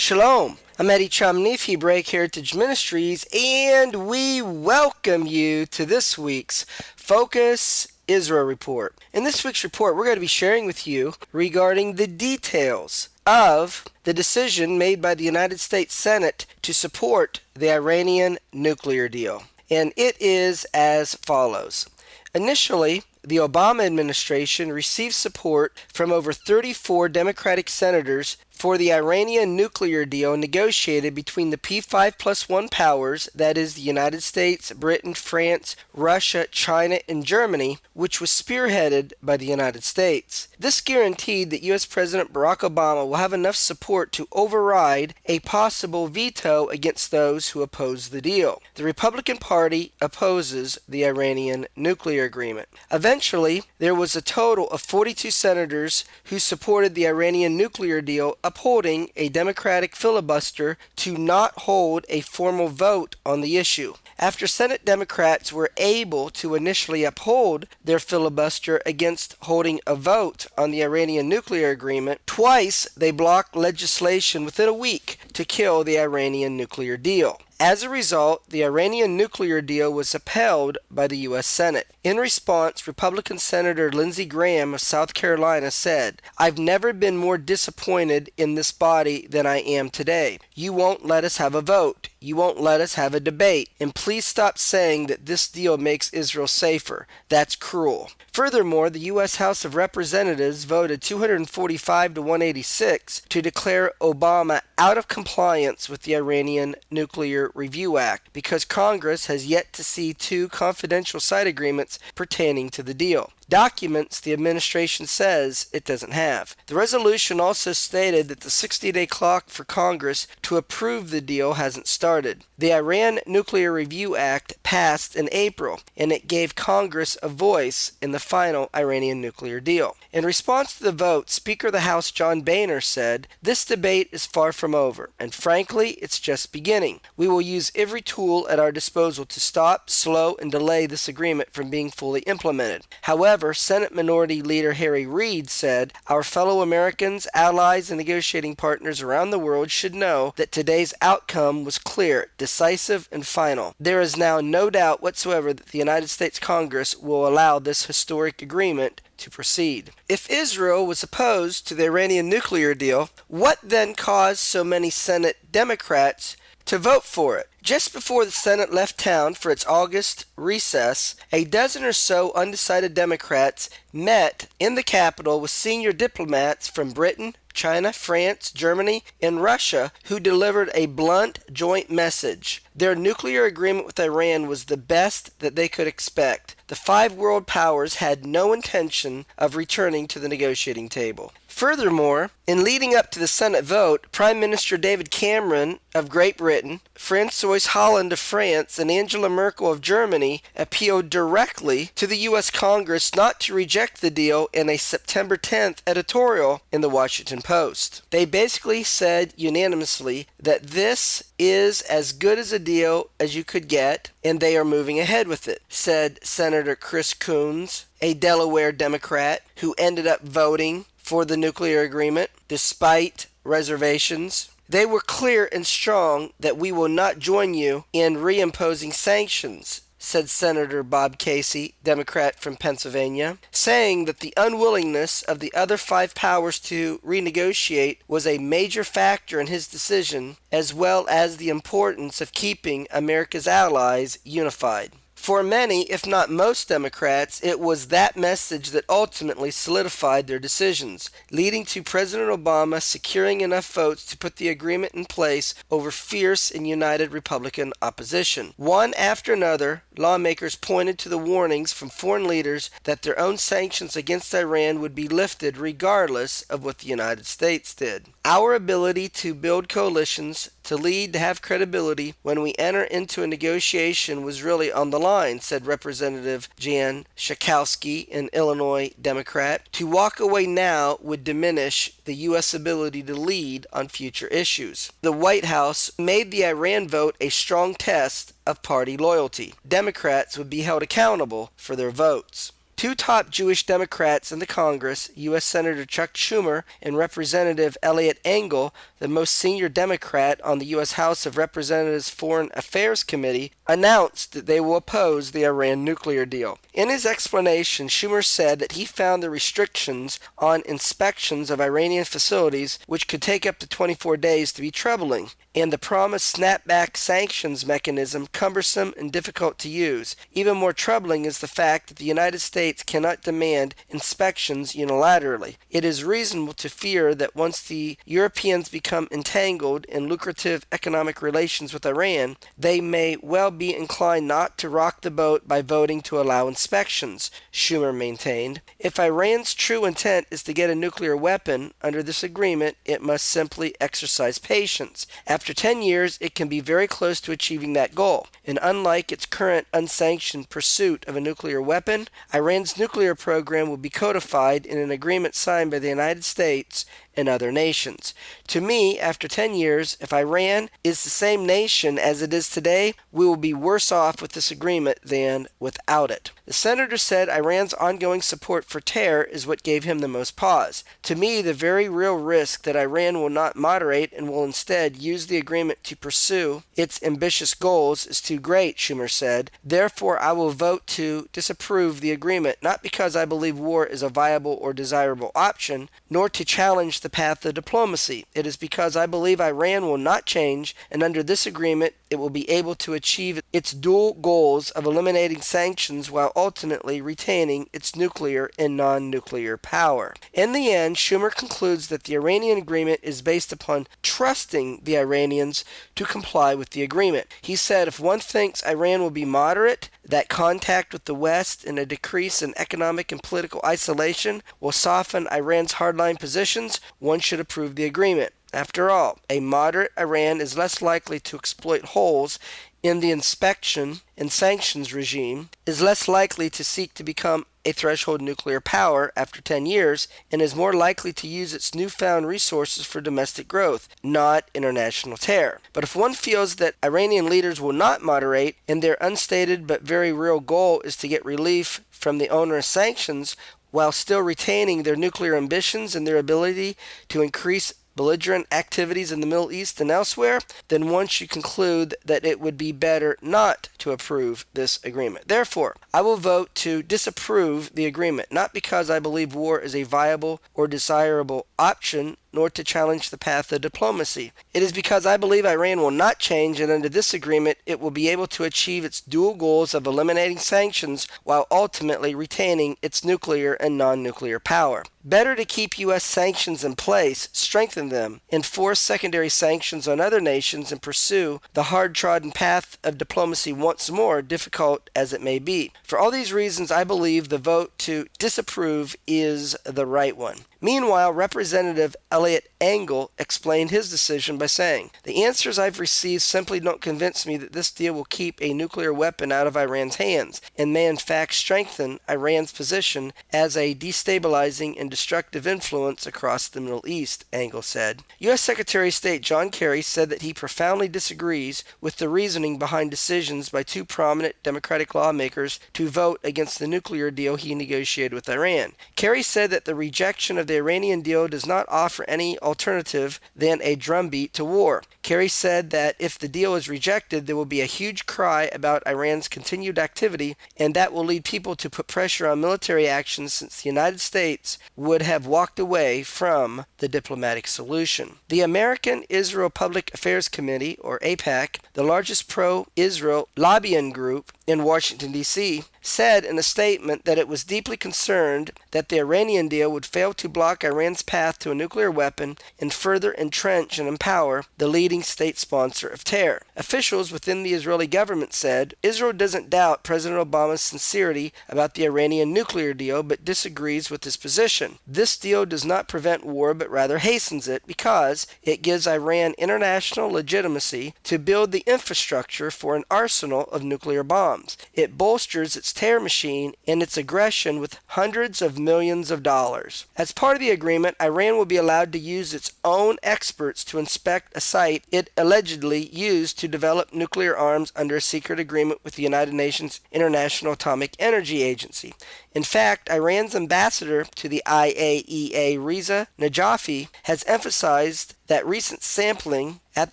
Shalom. I'm Eddie Chumney of Hebraic Heritage Ministries, and we welcome you to this week's Focus Israel Report. In this week's report, we're going to be sharing with you regarding the details of the decision made by the United States Senate to support the Iranian nuclear deal. And it is as follows. Initially, the Obama administration received support from over 34 Democratic senators for the Iranian nuclear deal negotiated between the P5+1 powers, that is the United States, Britain, France, Russia, China, and Germany, which was spearheaded by the United States. This guaranteed that U.S. President Barack Obama will have enough support to override a possible veto against those who oppose the deal. The Republican Party opposes the Iranian nuclear agreement. Eventually, there was a total of 42 senators who supported the Iranian nuclear deal, upholding a Democratic filibuster to not hold a formal vote on the issue. After Senate Democrats were able to initially uphold their filibuster against holding a vote on the Iranian nuclear agreement, twice they blocked legislation within a week to kill the Iranian nuclear deal. As a result, the Iranian nuclear deal was upheld by the U.S. Senate. In response, Republican Senator Lindsey Graham of South Carolina said, "I've never been more disappointed in this body than I am today. You won't let us have a vote. You won't let us have a debate. And please stop saying that this deal makes Israel safer. That's cruel." Furthermore, the U.S. House of Representatives voted 245 to 186 to declare Obama out of compliance with the Iranian Nuclear Review Act because Congress has yet to see two confidential side agreements pertaining to the deal. Documents the administration says it doesn't have. The resolution also stated that the 60-day clock for Congress to approve the deal hasn't started. The Iran Nuclear Review Act passed in April, and it gave Congress a voice in the final Iranian nuclear deal. In response to the vote, Speaker of the House John Boehner said, "This debate is far from over, and frankly, it's just beginning. We will use every tool at our disposal to stop, slow, and delay this agreement from being fully implemented." However, Senate Minority Leader Harry Reid said, "Our fellow Americans, allies, and negotiating partners around the world should know that today's outcome was clear, decisive, and final. There is now no doubt whatsoever that the United States Congress will allow this historic agreement to proceed." If Israel was opposed to the Iranian nuclear deal, what then caused so many Senate Democrats to vote for it? Just before the Senate left town for its August recess, a dozen or so undecided Democrats met in the Capitol with senior diplomats from Britain, China, France, Germany, and Russia who delivered a blunt joint message. Their nuclear agreement with Iran was the best that they could expect. The five world powers had no intention of returning to the negotiating table. Furthermore, in leading up to the Senate vote, Prime Minister David Cameron of Great Britain, Francois Hollande of France, and Angela Merkel of Germany appealed directly to the U.S. Congress not to reject the deal in a September 10th editorial in the Washington Post. They basically said unanimously that this is as good as a deal as you could get, and they are moving ahead with it, said Senator Chris Coons, a Delaware Democrat who ended up voting for the nuclear agreement despite reservations. "They were clear and strong that we will not join you in reimposing sanctions," said Senator Bob Casey, Democrat from Pennsylvania, saying that the unwillingness of the other five powers to renegotiate was a major factor in his decision, as well as the importance of keeping America's allies unified. For many, if not most Democrats, it was that message that ultimately solidified their decisions, leading to President Obama securing enough votes to put the agreement in place over fierce and united Republican opposition. One after another, lawmakers pointed to the warnings from foreign leaders that their own sanctions against Iran would be lifted regardless of what the United States did. Our ability to build coalitions, to lead, to have credibility when we enter into a negotiation was really on the line, said Representative Jan Schakowsky, an Illinois Democrat. To walk away now would diminish the U.S. ability to lead on future issues. The White House made the Iran vote a strong test of party loyalty. Democrats would be held accountable for their votes. Two top Jewish Democrats in the Congress, U.S. Senator Chuck Schumer and Representative Eliot Engel, the most senior Democrat on the U.S. House of Representatives Foreign Affairs Committee, announced that they will oppose the Iran nuclear deal. In his explanation, Schumer said that he found the restrictions on inspections of Iranian facilities, which could take up to 24 days, to be troubling, and the promised snapback sanctions mechanism cumbersome and difficult to use. Even more troubling is the fact that the United States cannot demand inspections unilaterally. It is reasonable to fear that once the Europeans become entangled in lucrative economic relations with Iran, they may well be inclined not to rock the boat by voting to allow inspections, Schumer maintained. If Iran's true intent is to get a nuclear weapon under this agreement, it must simply exercise patience. After 10 years, it can be very close to achieving that goal. And unlike its current unsanctioned pursuit of a nuclear weapon, Iran's nuclear program will be codified in an agreement signed by the United States and other nations. To me, after 10 years, if Iran is the same nation as it is today, we will be worse off with this agreement than without it. The senator said Iran's ongoing support for terror is what gave him the most pause. To me, the very real risk that Iran will not moderate and will instead use the agreement to pursue its ambitious goals is too great, Schumer said. Therefore, I will vote to disapprove the agreement, not because I believe war is a viable or desirable option, nor to challenge the path of diplomacy. It is because I believe Iran will not change, and under this agreement it will be able to achieve its dual goals of eliminating sanctions while ultimately retaining its nuclear and non-nuclear power. In the end, Schumer concludes that the Iranian agreement is based upon trusting the Iranians to comply with the agreement. He said if one thinks Iran will be moderate, that contact with the West and a decrease in economic and political isolation will soften Iran's hardline positions, one should approve the agreement. After all, a moderate Iran is less likely to exploit holes in the inspection and sanctions regime, is less likely to seek to become a threshold nuclear power after 10 years, and is more likely to use its newfound resources for domestic growth, not international terror. But if one feels that Iranian leaders will not moderate, and their unstated but very real goal is to get relief from the onerous sanctions while still retaining their nuclear ambitions and their ability to increase belligerent activities in the Middle East and elsewhere, then one should conclude that it would be better not to approve this agreement. Therefore, I will vote to disapprove the agreement, not because I believe war is a viable or desirable option, nor to challenge the path of diplomacy. It is because I believe Iran will not change, and under this agreement it will be able to achieve its dual goals of eliminating sanctions while ultimately retaining its nuclear and non-nuclear power. Better to keep U.S. sanctions in place, strengthen them, enforce secondary sanctions on other nations, and pursue the hard-trodden path of diplomacy once more, difficult as it may be. For all these reasons, I believe the vote to disapprove is the right one. Meanwhile, Representative Eliot Engel explained his decision by saying, "The answers I've received simply don't convince me that this deal will keep a nuclear weapon out of Iran's hands, and may in fact strengthen Iran's position as a destabilizing and destructive influence across the Middle East," Engel said. U.S. Secretary of State John Kerry said that he profoundly disagrees with the reasoning behind decisions by two prominent Democratic lawmakers to vote against the nuclear deal he negotiated with Iran. Kerry said that the rejection of the Iranian deal does not offer any alternative than a drumbeat to war. Kerry said that if the deal is rejected, there will be a huge cry about Iran's continued activity, and that will lead people to put pressure on military action, since the United States would have walked away from the diplomatic solution. The American Israel Public Affairs Committee, or AIPAC, the largest pro-Israel lobbying group in Washington, D.C., said in a statement that it was deeply concerned that the Iranian deal would fail to block Iran's path to a nuclear weapon and further entrench and empower the leading state sponsor of terror. Officials within the Israeli government said Israel doesn't doubt President Obama's sincerity about the Iranian nuclear deal, but disagrees with his position. This deal does not prevent war, but rather hastens it, because it gives Iran international legitimacy to build the infrastructure for an arsenal of nuclear bombs. It bolsters its terror machine and its aggression with hundreds of millions of dollars. As part of the agreement, Iran will be allowed to use its own experts to inspect a site site it allegedly used to develop nuclear arms under a secret agreement with the United Nations International Atomic Energy Agency. In fact, Iran's ambassador to the IAEA, Reza Najafi, has emphasized that recent sampling at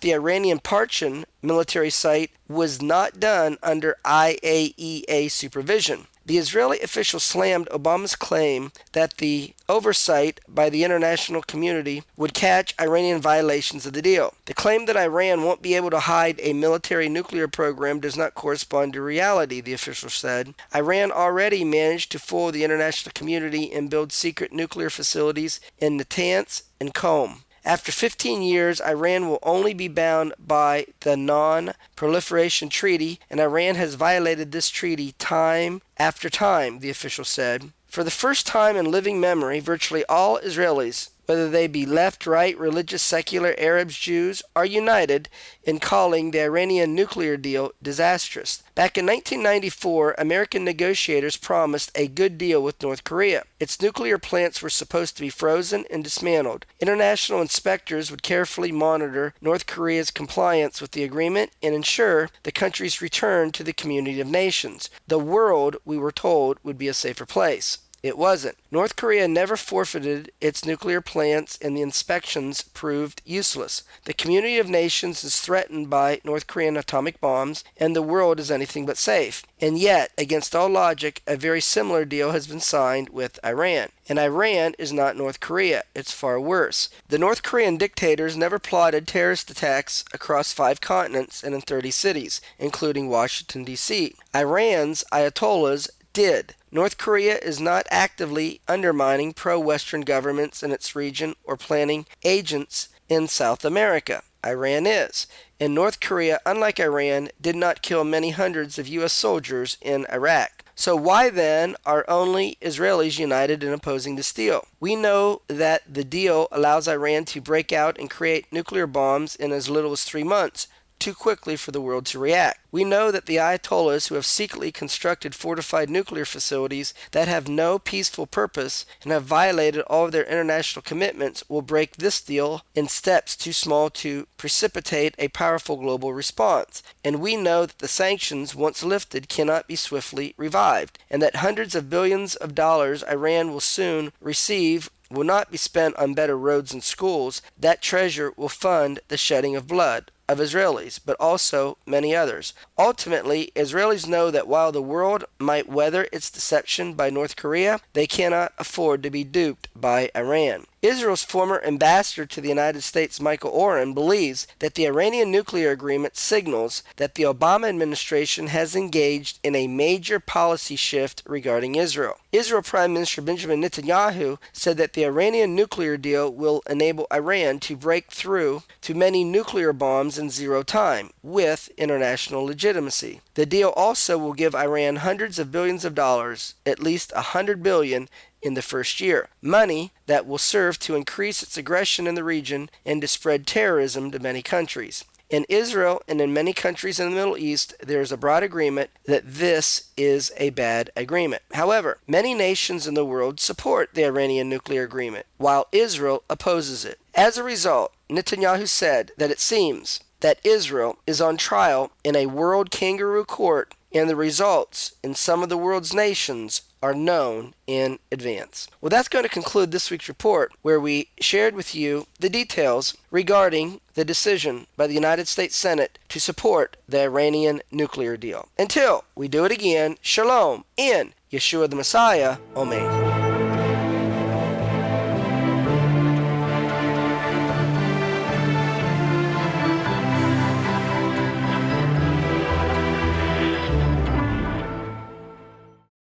the Iranian Parchin military site was not done under IAEA supervision. The Israeli official slammed Obama's claim that the oversight by the international community would catch Iranian violations of the deal. The claim that Iran won't be able to hide a military nuclear program does not correspond to reality, the official said. Iran already managed to fool the international community and build secret nuclear facilities in Natanz and Qom. After 15 years, Iran will only be bound by the Non-Proliferation Treaty, and Iran has violated this treaty time after time, the official said. For the first time in living memory, virtually all Israelis, whether they be left, right, religious, secular, Arabs, Jews, are united in calling the Iranian nuclear deal disastrous. Back in 1994, American negotiators promised a good deal with North Korea. Its nuclear plants were supposed to be frozen and dismantled. International inspectors would carefully monitor North Korea's compliance with the agreement and ensure the country's return to the community of nations. The world, we were told, would be a safer place. It wasn't. North Korea never forfeited its nuclear plants, and the inspections proved useless. The community of nations is threatened by North Korean atomic bombs, and the world is anything but safe. And yet, against all logic, a very similar deal has been signed with Iran. And Iran is not North Korea. It's far worse. The North Korean dictators never plotted terrorist attacks across 5 continents and in 30 cities, including Washington, D.C. Iran's ayatollahs did. North Korea is not actively undermining pro-Western governments in its region or planning agents in South America. Iran is. And North Korea, unlike Iran, did not kill many hundreds of U.S. soldiers in Iraq. So why then are only Israelis united in opposing this deal? We know that the deal allows Iran to break out and create nuclear bombs in as little as 3 months, too quickly for the world to react. We know that the Ayatollahs who have secretly constructed fortified nuclear facilities that have no peaceful purpose and have violated all of their international commitments will break this deal in steps too small to precipitate a powerful global response. And we know that the sanctions, once lifted, cannot be swiftly revived, and that hundreds of billions of dollars Iran will soon receive will not be spent on better roads and schools. That treasure will fund the shedding of blood of Israelis, but also many others. Ultimately, Israelis know that while the world might weather its deception by North Korea, they cannot afford to be duped by Iran. Israel's former ambassador to the United States, Michael Oren, believes that the Iranian nuclear agreement signals that the Obama administration has engaged in a major policy shift regarding Israel. Israel Prime Minister Benjamin Netanyahu said that the Iranian nuclear deal will enable Iran to break through to many nuclear bombs in zero time, with international legitimacy. The deal also will give Iran hundreds of billions of dollars, at least $100 billion, in the first year. Money that will serve to increase its aggression in the region and to spread terrorism to many countries. In Israel and in many countries in the Middle East, there is a broad agreement that this is a bad agreement. However, many nations in the world support the Iranian nuclear agreement, while Israel opposes it. As a result, Netanyahu said that it seems that Israel is on trial in a world kangaroo court, and the results in some of the world's nations are known in advance. Well, that's going to conclude this week's report, where we shared with you the details regarding the decision by the United States Senate to support the Iranian nuclear deal. Until we do it again, Shalom in Yeshua the Messiah. Amen.